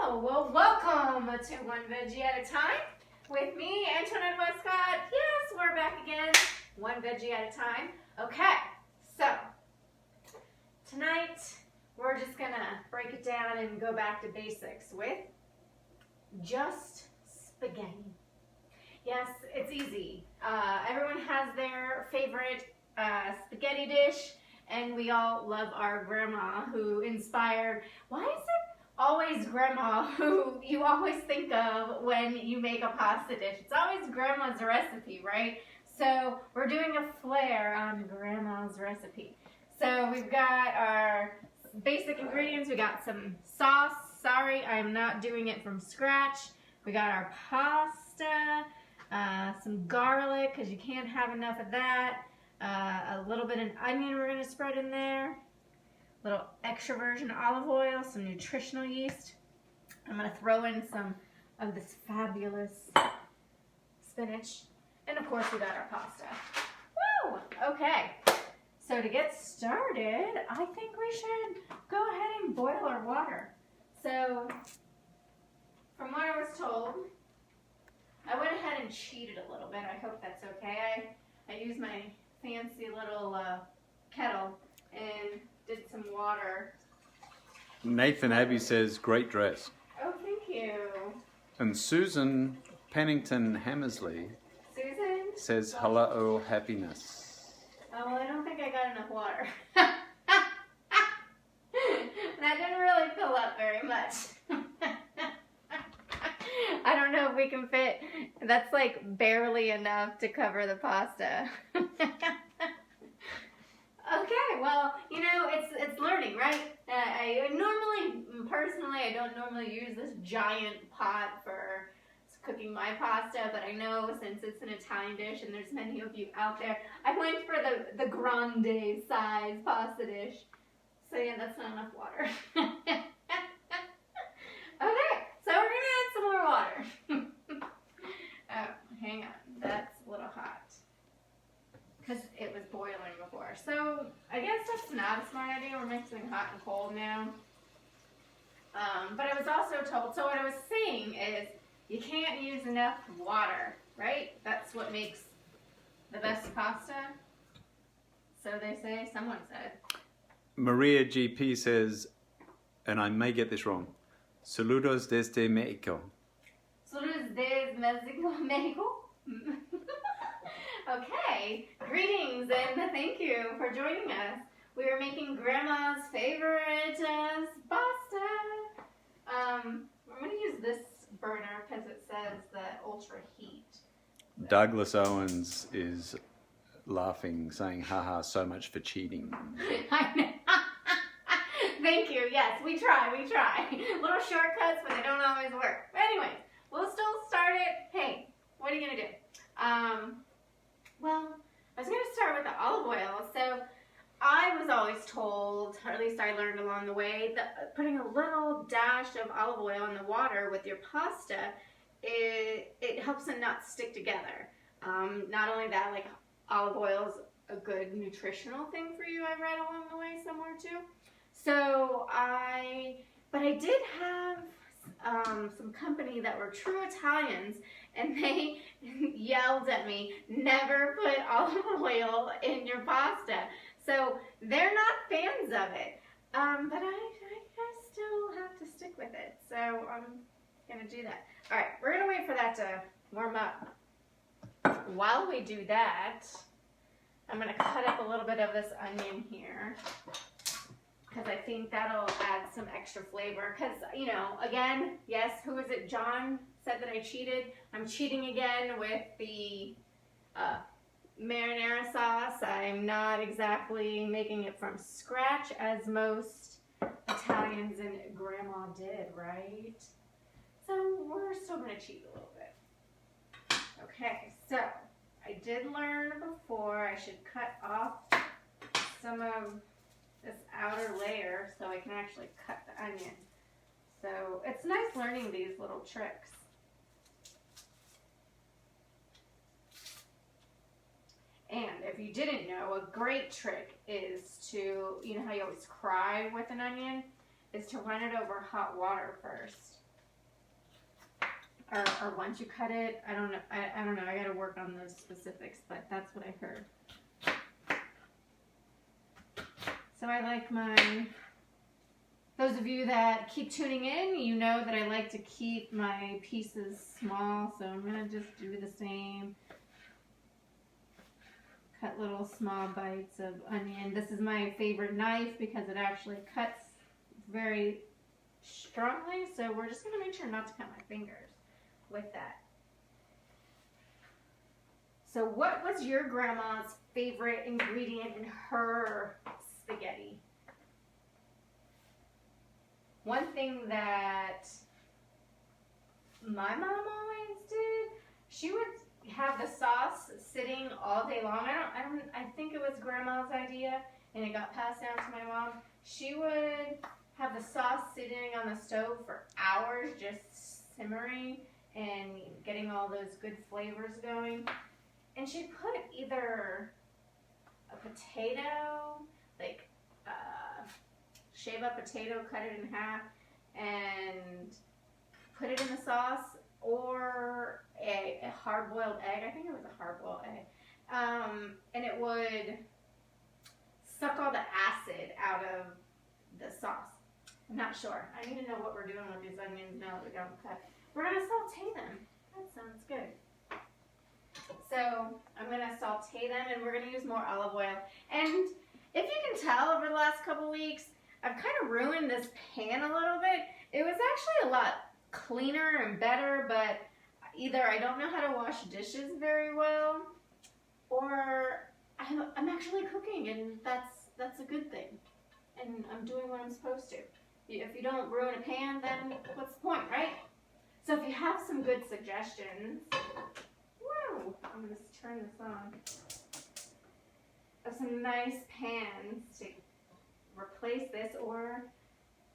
Well, welcome to One Veggie at a Time with me, Antoinette Westcott. Yes, we're back again, one veggie at a time. Okay, so tonight we're just gonna break it down and go back to basics with just spaghetti. Yes, it's easy. Everyone has their favorite spaghetti dish, and we all love our grandma who inspired. Why is it always grandma who you always think of when you make a pasta dish? It's always grandma's recipe, right? So we're doing a flair on grandma's recipe. So we've got our basic ingredients. We got some sauce. Sorry, I'm not doing it from scratch. We got our pasta, some garlic because you can't have enough of that. A little bit of onion we're going to spread in there. Little extra virgin olive oil, some nutritional yeast. I'm going to throw in some of this fabulous spinach. And of course we got our pasta. Woo! Okay, so to get started, I think we should go ahead and boil our water. So, from what I was told, I went ahead and cheated a little bit. I hope that's okay. I used my fancy little kettle and did some water. Nathan Abbey says, great dress. Oh, thank you. And Susan Pennington Hammersley says, hello, happiness. Oh, well, I don't think I got enough water. That didn't really fill up very much. I don't know if we can fit. That's like barely enough to cover the pasta. Okay, well, you know, it's learning, right? Personally, I don't normally use this giant pot for cooking my pasta, but I know since it's an Italian dish and there's many of you out there, I went for the grande size pasta dish. So yeah, that's not enough water. Okay, so we're gonna add some more water. Oh, hang on, that's a little hot. Because it was boiling before. So, I guess that's not a smart idea. We're mixing hot and cold now. But I was also told, so what I was saying is, you can't use enough water, right? That's what makes the best pasta. So they say, someone said. Maria GP says, and I may get this wrong, saludos desde Mexico. Saludos desde Mexico? Okay, greetings and thank you for joining us. We are making Grandma's favorite pasta. I'm going to use this burner because it says the ultra heat. Douglas Owens is laughing, saying, haha, so much for cheating. I know. Thank you. Yes, we try. Little shortcuts, but they don't always work. But anyways, we'll still start it. Hey, what are you going to do? Well, I was going to start with the olive oil. So I was always told, or at least I learned along the way, that putting a little dash of olive oil in the water with your pasta, it helps it not stick together. Not only that, like olive oil is a good nutritional thing for you, I read along the way somewhere too. So but I did have some company that were true Italians, and they yelled at me, never put olive oil in your pasta. So they're not fans of it, but I still have to stick with it. So I'm gonna do that. All right, we're gonna wait for that to warm up. While we do that, I'm gonna cut up a little bit of this onion here, because I think that'll add some extra flavor. Because, you know, again, yes, who is it? John said that I cheated. I'm cheating again with the marinara sauce. I'm not exactly making it from scratch as most Italians and Grandma did, right? So we're still going to cheat a little bit. Okay, so I did learn before I should cut off some of this outer layer so I can actually cut the onion. So it's nice learning these little tricks. And if you didn't know, a great trick is to, you know how you always cry with an onion, is to run it over hot water first. or once you cut it. I don't know. I don't know. I got to work on those specifics, but that's what I heard. So I like those of you that keep tuning in, you know that I like to keep my pieces small, so I'm going to just do the same. Cut little small bites of onion. This is my favorite knife because it actually cuts very strongly, so we're just going to make sure not to cut my fingers with that. So what was your grandma's favorite ingredient in her spaghetti? One thing that my mom always did, she would have the sauce sitting all day long. I think it was grandma's idea and it got passed down to my mom. She would have the sauce sitting on the stove for hours, just simmering and getting all those good flavors going. And she'd put either a potato, like shave a potato, cut it in half, and put it in the sauce, or a hard-boiled egg. I think it was a hard-boiled egg. And it would suck all the acid out of the sauce. I'm not sure. I need to know what we're doing with these onions now that we got them cut. We're going to saute them. That sounds good. So I'm going to saute them, and we're going to use more olive oil. And if you can tell over the last couple weeks, I've kind of ruined this pan a little bit. It was actually a lot cleaner and better, but either I don't know how to wash dishes very well, or I'm actually cooking, and that's a good thing. And I'm doing what I'm supposed to. If you don't ruin a pan, then what's the point, right? So if you have some good suggestions, whoa, I'm going to turn this on, of some nice pans to replace this, or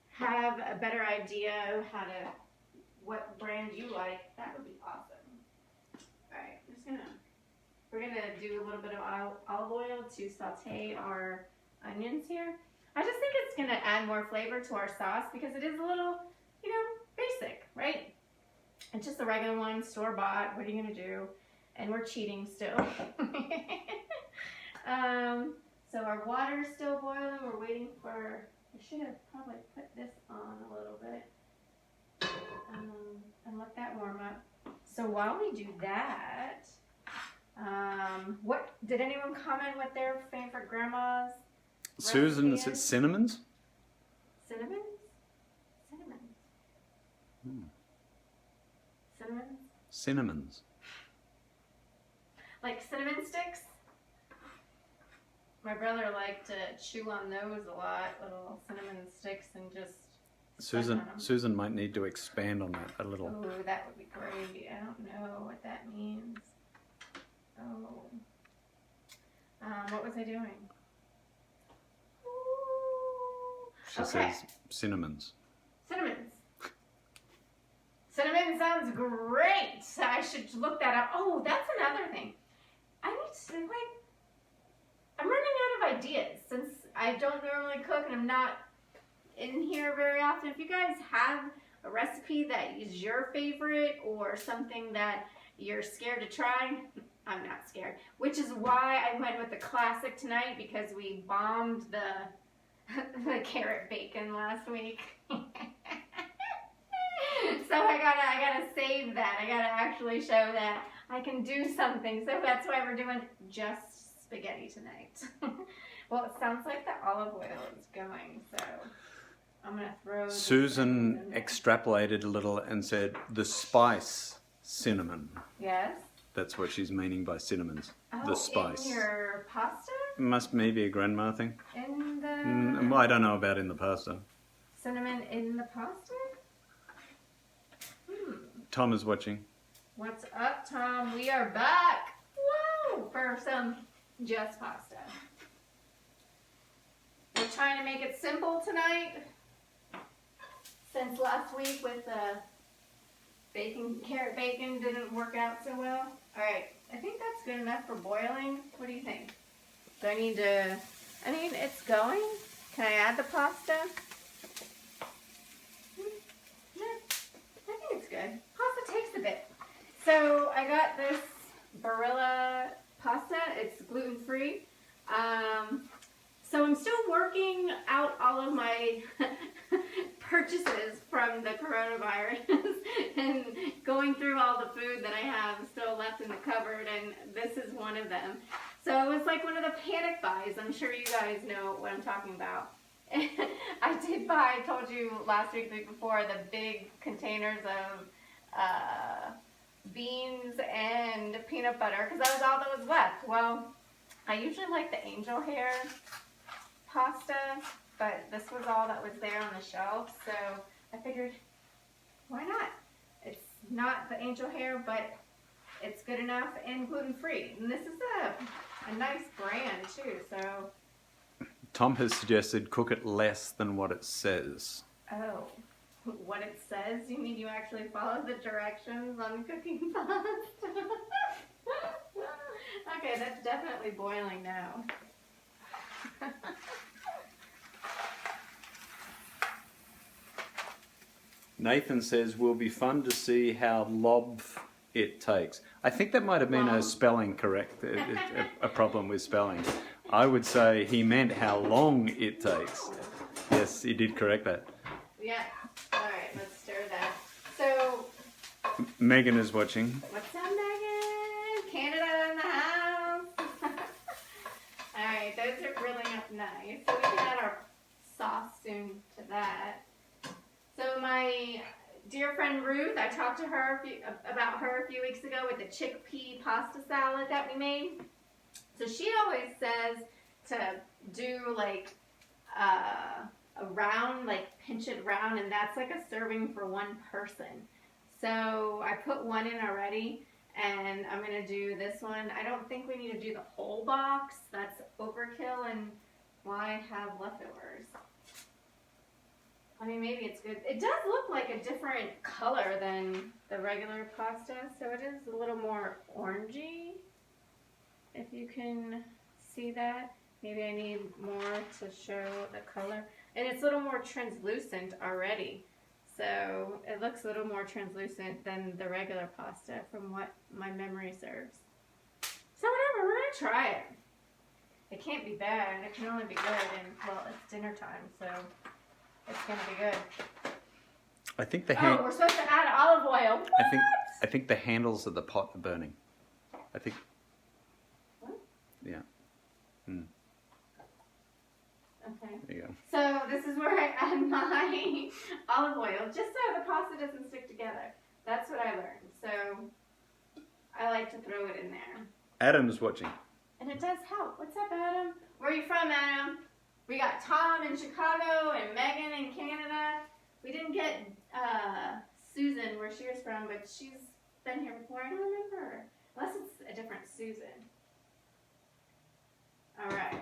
have a better idea of what brand you like, that would be awesome. Alright, we're gonna do a little bit of olive oil to saute our onions here. I just think it's gonna add more flavor to our sauce because it is a little, basic, right? It's just a regular one, store-bought. What are you gonna do? And we're cheating still. So our water's still boiling. We're waiting for, I should have probably put this on a little bit and let that warm up. So while we do that, what did anyone comment what their favorite grandma's Susan, recipe is it is? cinnamons? Cinnamons? Cinnamons. Cinnamons? Cinnamons. Like cinnamon sticks? My brother liked to chew on those a lot, little cinnamon sticks, and just Susan might need to expand on that a little. Oh, that would be great. I don't know what that means. Oh. What was I doing? She says cinnamons. Cinnamons. Cinnamon sounds great. I should look that up. Oh, that's another thing. I need to, I'm running out of ideas since I don't normally cook and I'm not in here very often. If you guys have a recipe that is your favorite or something that you're scared to try, I'm not scared. Which is why I went with the classic tonight, because we bombed the carrot bacon last week. So I gotta save that. I gotta actually show that I can do something. So that's why we're doing just spaghetti tonight. Well, it sounds like the olive oil is going, so I'm gonna throw. Susan extrapolated a little and said the spice cinnamon. Yes. That's what she's meaning by cinnamons. Oh, the spice. in your pasta? Must maybe a grandma thing. In the Well, I don't know about in the pasta. cinnamon in the pasta? Tom is watching. What's up, Tom? We are back. Woo! For some just pasta. We're trying to make it simple tonight. Since last week with the carrot bacon didn't work out so well. All right, I think that's good enough for boiling. What do you think? Do I need to? I mean, it's going. Can I add the pasta? No, I think it's good. Pasta takes a bit. So I got this Barilla pasta. It's gluten-free. So I'm still working out all of my purchases from the coronavirus and going through all the food that I have still left in the cupboard, and this is one of them. So it was like one of the panic buys. I'm sure you guys know what I'm talking about. I did buy, I told you last week, the week before, the big containers of beans and peanut butter, because that was all that was left. Well, I usually like the angel hair pasta, but this was all that was there on the shelf, so I figured, why not? It's not the angel hair, but it's good enough and gluten-free. And this is a nice brand too, so. Tom has suggested cook it less than what it says. Oh, what it says? You mean you actually follow the directions on cooking pasta? Okay, that's definitely boiling now. Nathan says, will be fun to see how lob it takes. I think that might have been a spelling correct, a problem with spelling. I would say he meant how long it takes. Yes, he did correct that. Yeah. All right, let's stir that. So. Megan is watching. What's up, Megan? Canada in the house. All right, those are grilling up nice. So we can add our sauce soon to that. So my dear friend Ruth, I talked to her about her a few weeks ago with the chickpea pasta salad that we made. So she always says to do like a round, like pinch it round, and that's like a serving for one person. So I put one in already, and I'm going to do this one. I don't think we need to do the whole box. That's overkill, and why have leftovers? I mean, maybe it's good. It does look like a different color than the regular pasta, so it is a little more orangey, if you can see that. Maybe I need more to show the color. And it's a little more translucent already. So it looks a little more translucent than the regular pasta from what my memory serves. So whatever, we're going to try it. It can't be bad. It can only be good, and well, it's dinner time, so it's going to be good. I think the we're supposed to add olive oil. What? I think the handles of the pot are burning. I think. What? Yeah. Mm. Okay. There you go. So this is where I add my olive oil, just so the pasta doesn't stick together. That's what I learned. So I like to throw it in there. Adam's watching. And it does help. What's up, Adam? Where are you from, Adam? We got Tom in Chicago and Megan in Canada. We didn't get Susan where she was from, but she's been here before. I don't remember her. Unless it's a different Susan. All right.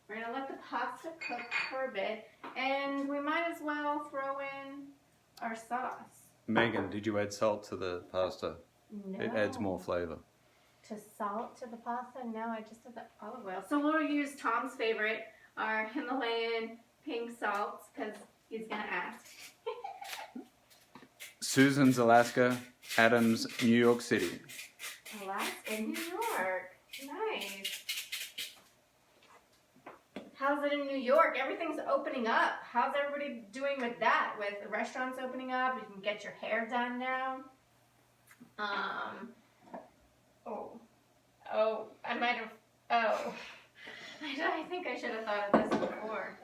We're going to let the pasta cook for a bit, and we might as well throw in our sauce. Megan, did you add salt to the pasta? No. It adds more flavor. To salt to the pasta? No, I just did the olive oil. So we'll use Tom's favorite, our Himalayan pink salts, because he's going to ask. Susan's Alaska, Adam's New York City. Alaska, New York. Nice. How's it in New York? Everything's opening up. How's everybody doing with that? With the restaurants opening up, you can get your hair done now. I might have. I think I should have thought of this before.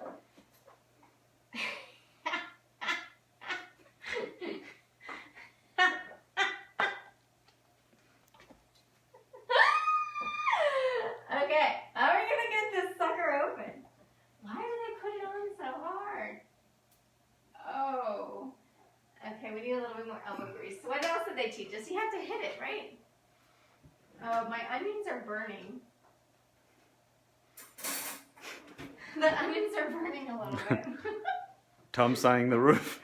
Okay, how are we gonna get this sucker open? Why do they put it on so hard? Oh. Okay, we need a little bit more elbow grease. So what else did they teach us? You have to hit it, right? Oh, my onions are burning. The onions are burning a little bit. Tom's saying the roof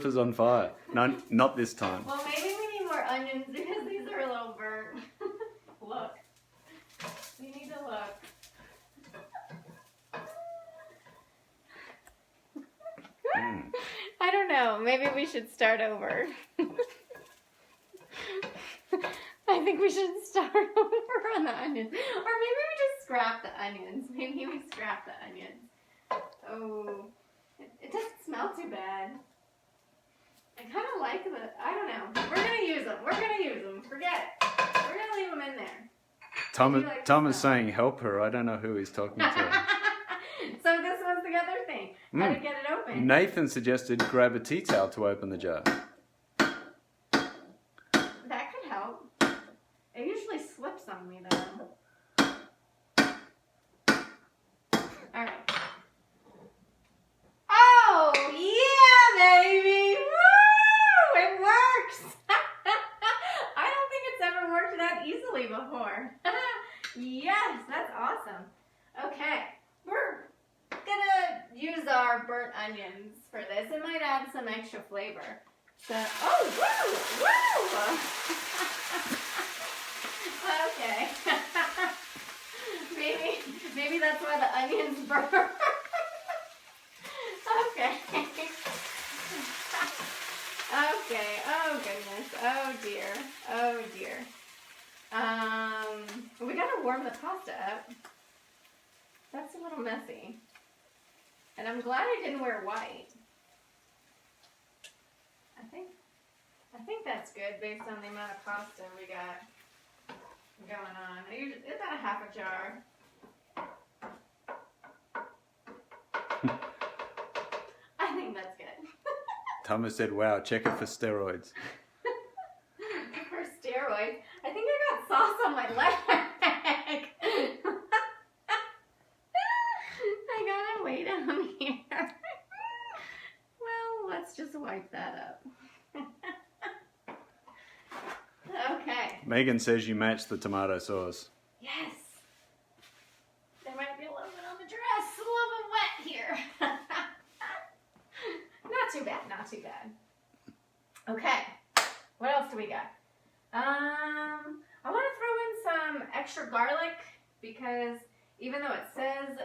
is on fire. No, not this time. Well, maybe we need more onions because these are a little burnt. Look. We need to look. I don't know. Maybe we should start over. think we should start over on the onions. Or maybe we just scrap the onions. Maybe we scrap the onions. Oh, it doesn't smell too bad. I kind of like the, I don't know. We're going to use them. We're going to use them. Forget it. We're going to leave them in there. Tom is saying help her. I don't know who he's talking to. So this was the other thing. How to get it open. Nathan suggested grab a tea towel to open the jar. That could help. It usually slips on me though. Alright. Oh, yeah, baby! Woo! It works! I don't think it's ever worked that easily before. Yes, that's awesome. Okay, we're gonna use our burnt onions for this. It might add some extra flavor. So, oh, woo! Woo! Okay. Maybe that's why the onions burn. Okay. Okay. Oh goodness. Oh dear. Oh dear. We gotta warm the pasta up. That's a little messy. And I'm glad I didn't wear white. I think that's good based on the amount of pasta we got going on. It's about a half a jar. I think that's good. Thomas said, wow, check it for steroids. For steroids? I think I got sauce on my leg. I got it way down here. Well, let's just wipe that up. Okay. Megan says you match the tomato sauce. Yes. There might be a little bit on the dress. A little bit wet here. Not too bad. Not too bad. Okay. What else do we got? I want to throw in some extra garlic because even though it says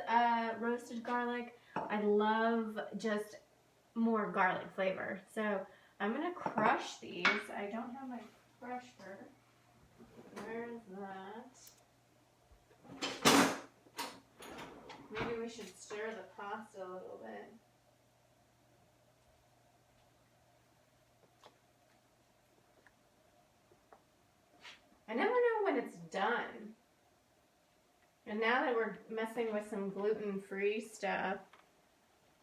roasted garlic, I love just more garlic flavor. So I'm going to crush these. I don't have my crusher. Where's that? Maybe we should stir the pasta a little bit. I never know when it's done. And now that we're messing with some gluten-free stuff,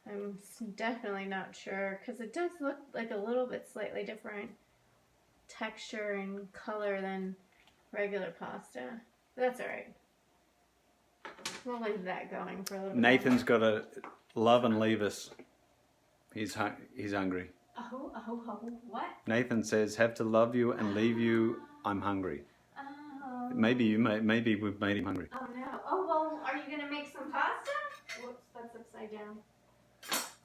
I'm definitely not sure because it does look like a little bit slightly different texture and color than regular pasta. But that's alright. We'll leave that going for a little bit. Nathan's got to love and leave us. He's hungry. Oh, what? Nathan says, have to love you and leave you. I'm hungry. Oh. Maybe we've made him hungry. Oh no. Oh, well, are you going to make some pasta? Whoops, that's upside down.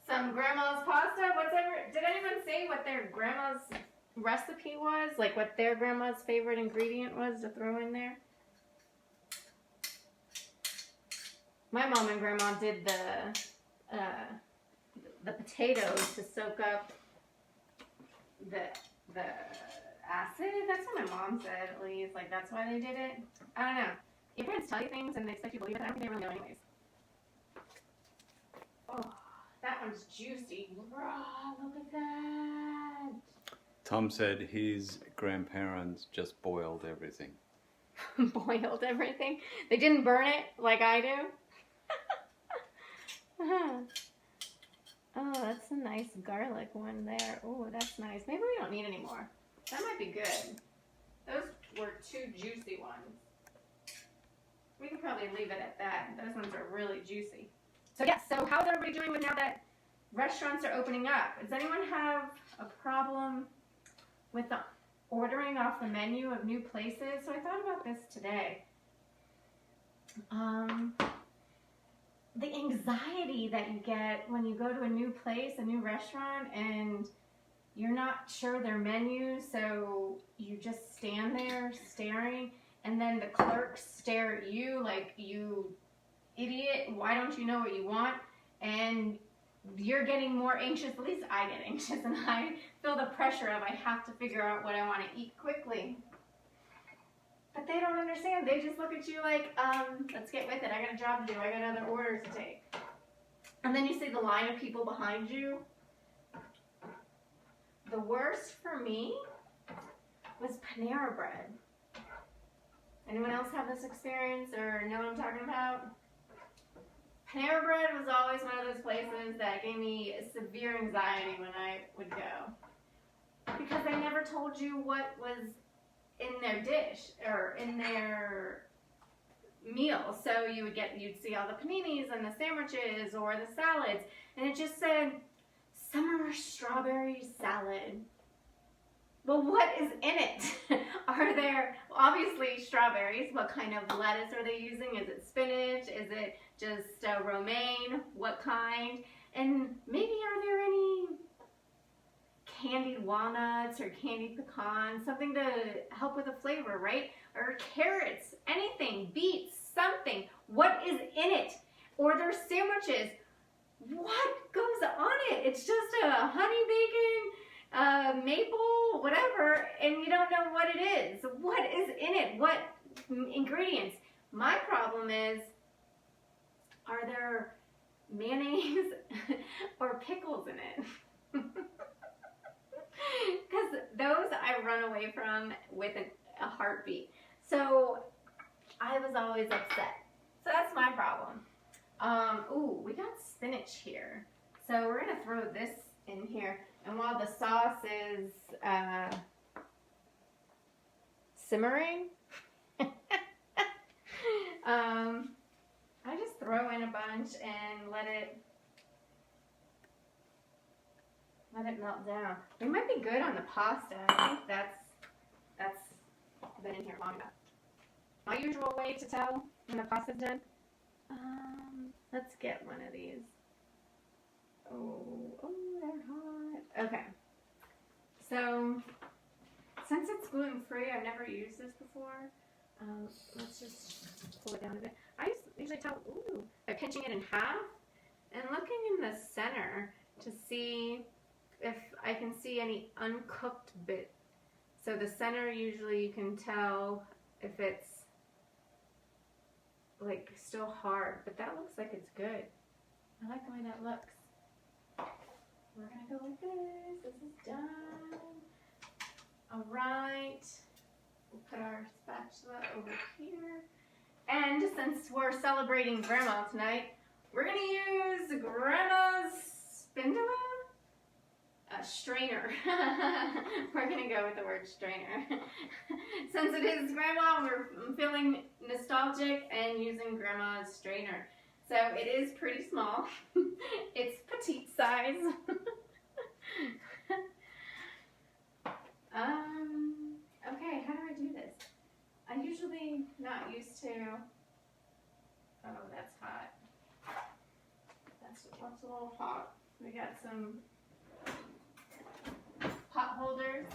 Some grandma's pasta? Did anyone say what their grandma's recipe was? Like what their grandma's favorite ingredient was to throw in there? My mom and grandma did the potatoes to soak up the acid. That's what my mom said, at least. Like, that's why they did it. I don't know. Your parents tell you things and they expect you to believe it. I don't think they really know anyways. Oh, that one's juicy. Raw, look at that. Tom said his grandparents just boiled everything. Boiled everything? They didn't burn it like I do? Oh, that's a nice garlic one there. Oh, that's nice. Maybe we don't need any more. That might be good. Those were two juicy ones. We can probably leave it at that. Those ones are really juicy. So yes, so how's everybody doing now that restaurants are opening up? Does anyone have a problem with the ordering off the menu of new places? So I thought about this today. The anxiety that you get when you go to a new place, a new restaurant, and you're not sure their menu, so you just stand there staring, and then the clerks stare at you like, you idiot, why don't you know what you want? And you're getting more anxious, at least I get anxious, and I feel the pressure of I have to figure out what I want to eat quickly. But they don't understand. They just look at you like, let's get with it. I got a job to do. I got other orders to take. And then you see the line of people behind you. The worst for me was Panera Bread. Anyone else have this experience or know what I'm talking about? Panera Bread was always one of those places that gave me severe anxiety when I would go. Because they never told you what was in their dish or in their meal. So you'd see all the paninis and the sandwiches or the salads, and it just said summer strawberry salad. Well, what is in it? Are there obviously strawberries? What kind of lettuce are they using? Is it spinach? Is it just romaine? What kind? And maybe are there any candied walnuts or candied pecans, something to help with the flavor, right? Or carrots, anything, beets, something. What is in it? Or their sandwiches. What goes on it? It's just a honey bacon, maple, whatever, and you don't know what it is. What is in it? What ingredients? My problem is, are there mayonnaise or pickles in it? Because those I run away from with a heartbeat. So I was always upset. So that's my problem. Ooh, we got spinach here. So we're going to throw this in here. And while the sauce is simmering, I just throw in a bunch and let it melt down. We might be good on the pasta. I think that's been in here long enough. My usual way to tell when the pasta's done. Let's get one of these. Oh, they're hot. Okay. So, since it's gluten-free, I've never used this before. Let's just pull it down a bit. I usually tell, by pinching it in half and looking in the center to see if I can see any uncooked bit. So the center, usually you can tell if it's like still hard, but that looks like it's good. I like the way that looks. We're gonna go like this. This is done. All right. We'll put our spatula over here. And since we're celebrating Grandma tonight, we're gonna use Grandma's spindula? Strainer. We're gonna go with the word strainer. Since it is Grandma, we're feeling nostalgic and using Grandma's strainer. So it is pretty small. It's petite size. Okay, how do I do this? I'm usually not used to. Oh, that's hot. That's a little hot. We got some pot holders.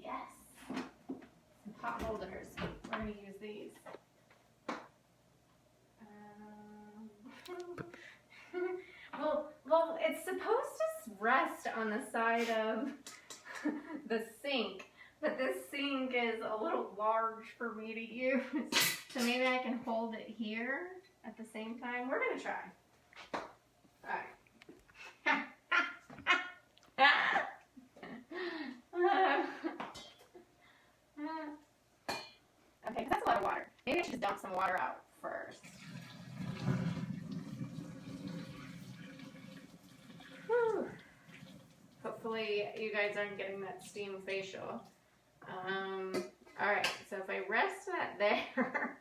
Yes. Some pot holders. We're going to use these. Well, it's supposed to rest on the side of the sink, but this sink is a little large for me to use. So maybe I can hold it here at the same time. We're going to try. All right. Okay, that's a lot of water. Maybe I should just dump some water out first. Whew. Hopefully you guys aren't getting that steam facial. Alright, so if I rest that there,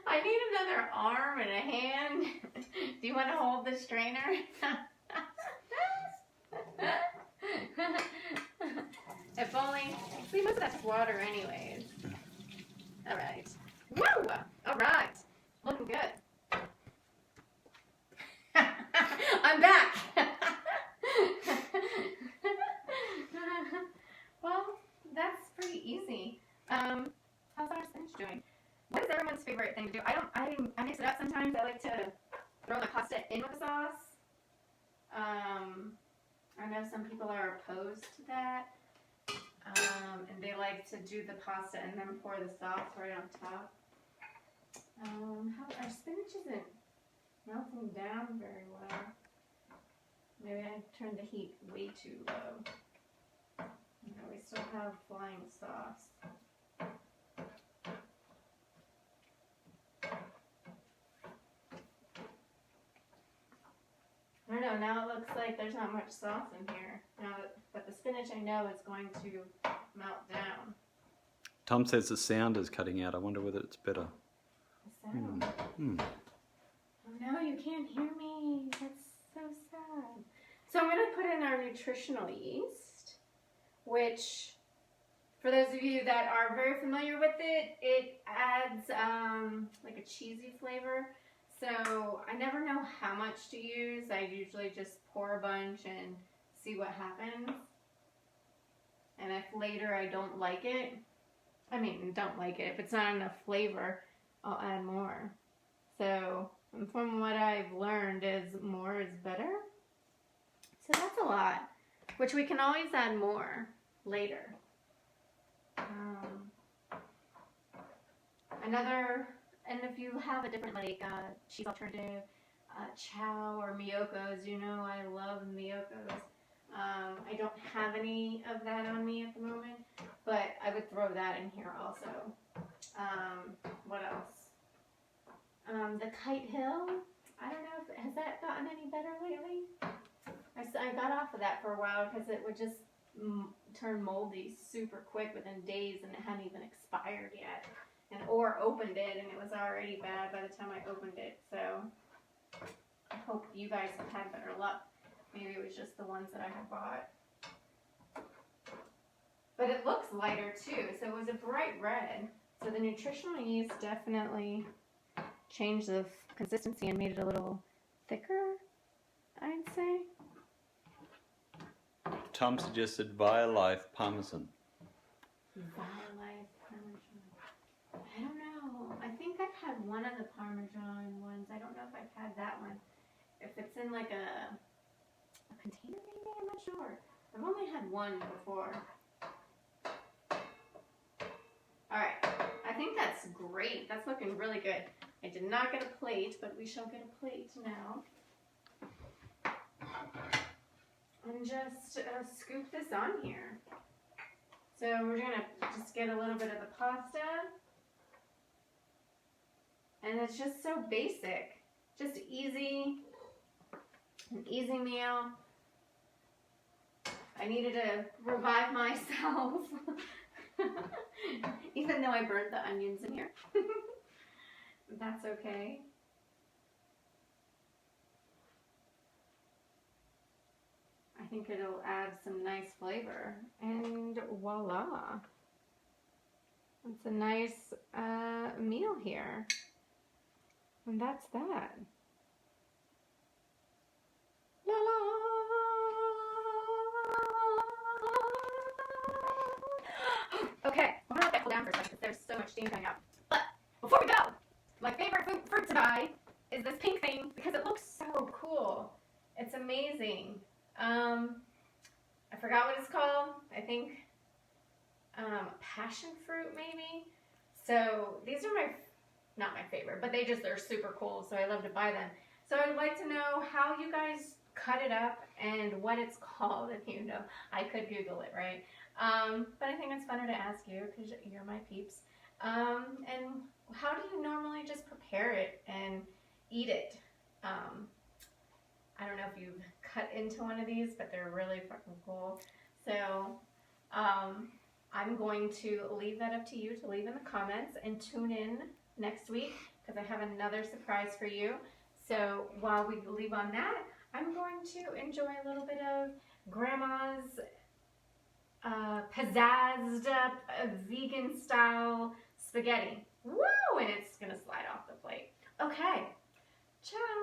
I need another arm and a hand. Do you want to hold the strainer? If only, see, most of that's water anyways. Alright. Woo! Alright. Looking good. I'm back! Well, that's pretty easy. How's our spinach doing? What is everyone's favorite thing to do? I mix it up sometimes. I like to throw my pasta in with the sauce. I know some people are opposed to that. And they like to do the pasta and then pour the sauce right on top. Our spinach isn't melting down very well. Maybe I turned the heat way too low. No, we still have flying sauce. I don't know, now it looks like there's not much sauce in here. But the spinach I know is going to melt down. Tom says the sound is cutting out. I wonder whether it's better. The sound? Oh no, you can't hear me. That's so sad. So I'm going to put in our nutritional yeast, which, for those of you that are very familiar with it, it adds like a cheesy flavor. So I never know how much to use. I usually just pour a bunch and see what happens. And if later I don't like it, if it's not enough flavor, I'll add more. So from what I've learned is more is better. So that's a lot, which we can always add more later. And if you have a different cheese alternative, chow or miyokos, you know I love miyokos. I don't have any of that on me at the moment, but I would throw that in here also. What else? The Kite Hill. I don't know has that gotten any better lately? I got off of that for a while because it would just turn moldy super quick within days, and it hadn't even expired yet. Or opened it, and it was already bad by the time I opened it. So I hope you guys have had better luck. Maybe it was just the ones that I had bought. But it looks lighter too, so it was a bright red. So the nutritional yeast definitely changed the consistency and made it a little thicker, I'd say. Tom suggested Violife Parmesan. Violife Parmesan. I don't know. I think I've had one of the Parmesan ones. I don't know if I've had that one. If it's in like a container maybe, I'm not sure. I've only had one before. Alright, I think that's great. That's looking really good. I did not get a plate, but we shall get a plate now. And just scoop this on here. So we're going to just get a little bit of the pasta. And it's just so basic. Just easy. An easy meal. I needed to revive myself. Even though I burnt the onions in here. That's okay. I think it'll add some nice flavor. And voila. It's a nice meal here. And that's that. La la. Okay, we're gonna let that cool down for a second because there's so much steam coming out. But before we go, my favorite fruit to buy is this pink thing because it looks so cool. It's amazing. I forgot what it's called. I think passion fruit maybe. So these are not my favorite, but they're super cool, so I love to buy them. So I'd like to know how you guys cut it up and what it's called. If you know, I could Google it, right? But I think it's funner to ask you because you're my peeps. And how do you normally just prepare it and eat it? I don't know if you've cut into one of these, but they're really fucking cool. So I'm going to leave that up to you to leave in the comments and tune in next week because I have another surprise for you. So while we leave on that, I'm going to enjoy a little bit of Grandma's pizzazzed up vegan style spaghetti. Woo! And it's gonna slide off the plate. Okay. Ciao!